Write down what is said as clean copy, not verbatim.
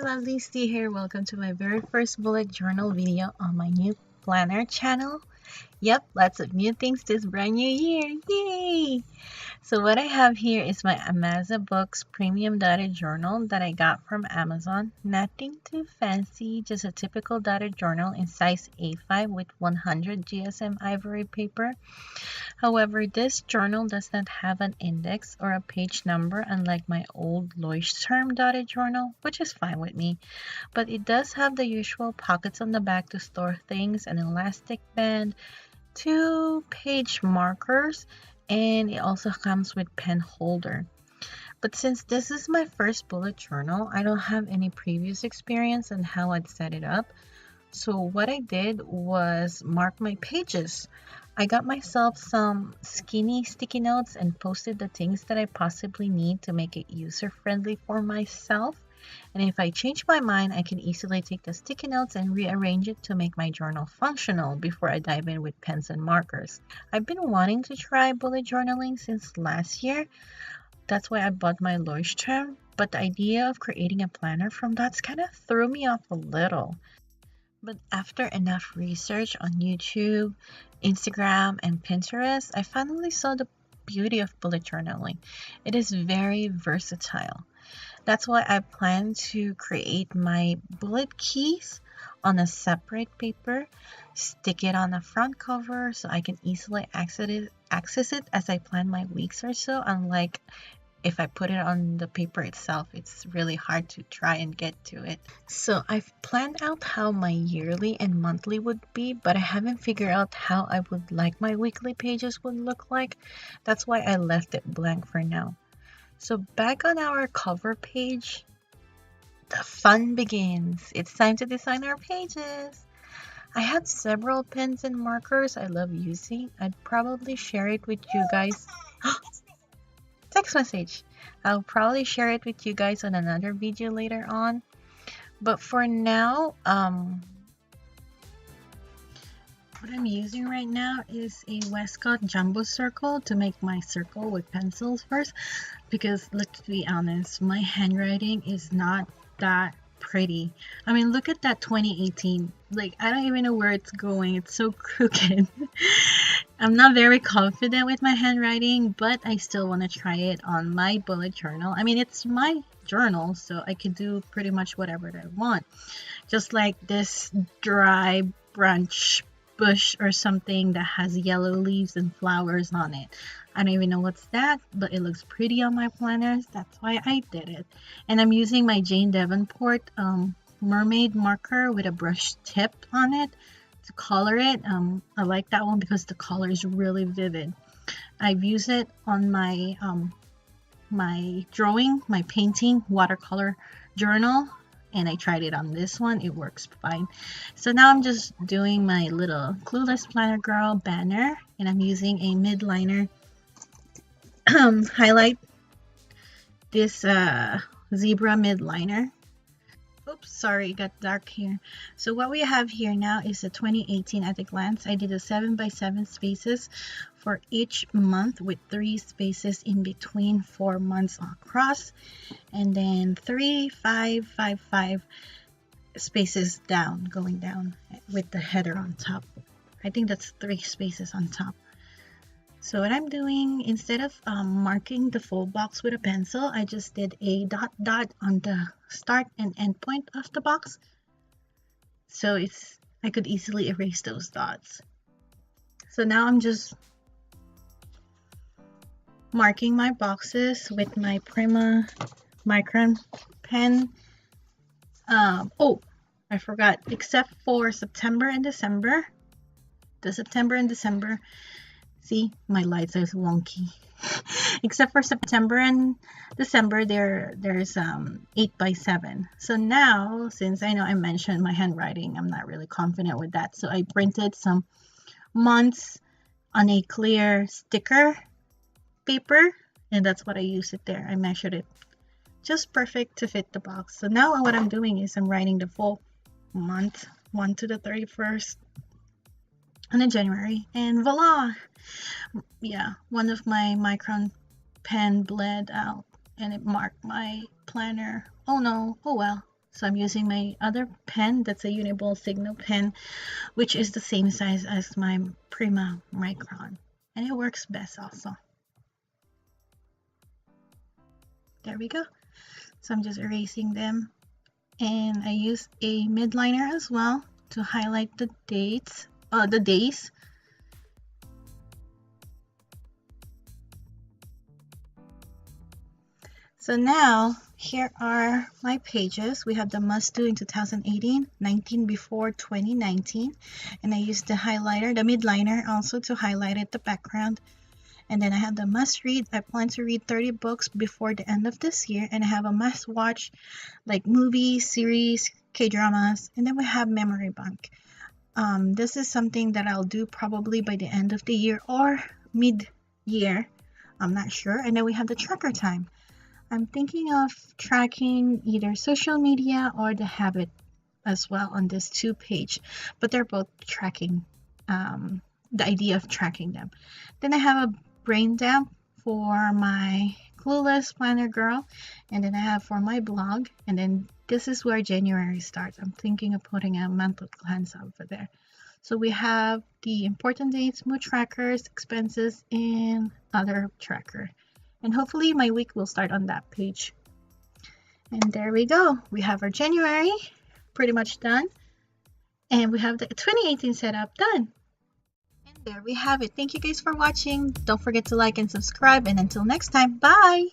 my lovely Steve here. Welcome to my very first bullet journal video on my new planner channel. Yep, lots of new things this brand new year. Yay! So what I have here is my Amazon Books Premium Dotted Journal that I got from Amazon. Nothing too fancy, just a typical dotted journal in size A5 with 100 GSM ivory paper. However, this journal does not have an index or a page number unlike my old Leuchtturm dotted journal, which is fine with me. But it does have the usual pockets on the back to store things, an elastic band, 2-page markers, and it also comes with pen holder. But since this is my first bullet journal, I don't have any previous experience on how I'd set it up. So what I did was mark my pages. I got myself some skinny sticky notes and posted the things that I possibly need to make it user-friendly for myself. And if I change my mind, I can easily take the sticky notes and rearrange it to make my journal functional before I dive in with pens and markers. I've been wanting to try bullet journaling since last year. That's why I bought my Leuchtturm, but the idea of creating a planner from that's kind of threw me off a little. But after enough research on YouTube, Instagram, and Pinterest, I finally saw the beauty of bullet journaling. It is very versatile. That's why I plan to create my bullet keys on a separate paper, stick it on the front cover so I can easily access it as I plan my weeks or so, unlike if I put it on the paper itself, it's really hard to try and get to it. So I've planned out how my yearly and monthly would be, but I haven't figured out how I would like my weekly pages would look like. That's why I left it blank for now. So back on our cover page, the fun begins. It's time to design our pages. I have several pens and markers I love using. I'd probably share it with you guys. Text message. I'll probably share it with you guys on another video later on. But for now, what I'm using right now is a Westcott Jumbo Circle to make my circle with pencils first. Because let's be honest, my handwriting is not that pretty. I mean, look at that 2018. Like, I don't even know where it's going. It's so crooked. I'm not very confident with my handwriting, but I still want to try it on my bullet journal. I mean, it's my journal, so I can do pretty much whatever I want. Just like this dry branch bush or something that has yellow leaves and flowers on it. I don't even know what's that, but it looks pretty on my planners. That's why I did it. And I'm using my Jane Davenport mermaid marker with a brush tip on it to color it. I like that one because the color is really vivid. I've used it on my my drawing, my painting watercolor journal, and I tried it on this one. It works fine. So now I'm just doing my little Clueless Planner Girl banner, and I'm using a midliner highlight this zebra midliner. Oops, sorry, it got dark here. So what we have here now is a 2018 at a glance. I did a 7x7 spaces for each month with 3 spaces in between, 4 months across, and then 3, 5, 5, 5 spaces down, going down with the header on top. I think that's 3 spaces on top. So what I'm doing, instead of marking the full box with a pencil, I just did a dot dot on the start and end point of the box. So I could easily erase those dots. So now I'm just marking my boxes with my Prima Micron pen. Oh, I forgot, except for September and December. The September and December, see, my lights are wonky. Except for September and December, there's 8x7. So now, since I know I mentioned my handwriting, I'm not really confident with that. So I printed some months on a clear sticker paper, and that's what I used it there. I measured it just perfect to fit the box. So now what I'm doing is I'm writing the full month, 1 to the 31st. And in January, and voila! Yeah, one of my micron pen bled out and it marked my planner. Oh no, oh well. So I'm using my other pen, that's a Uniball Signal pen, which is the same size as my Prima Micron. And it works best also. There we go. So I'm just erasing them. And I use a midliner as well to highlight the days. So now here are my pages. We have the must do in 2018, 19 before 2019, and I used the highlighter, the midliner also to highlight it, the background. And then I have the must read. I plan to read 30 books before the end of this year, and I have a must watch like movies, series, K-dramas, and then we have memory bank. This is something that I'll do probably by the end of the year or mid-year. I'm not sure. And then we have the tracker time. I'm thinking of tracking either social media or the habit as well on this 2-page, but they're both tracking, the idea of tracking them. Then I have a brain dump for my CluelessPlannerGirl, and then I have for my blog, and then this is where January starts. I'm thinking of putting a monthly cleanse over there. So we have the important dates, mood trackers, expenses, and other tracker. And hopefully my week will start on that page. And there we go. We have our January pretty much done. And we have the 2018 setup done. And there we have it. Thank you guys for watching. Don't forget to like and subscribe. And until next time, bye!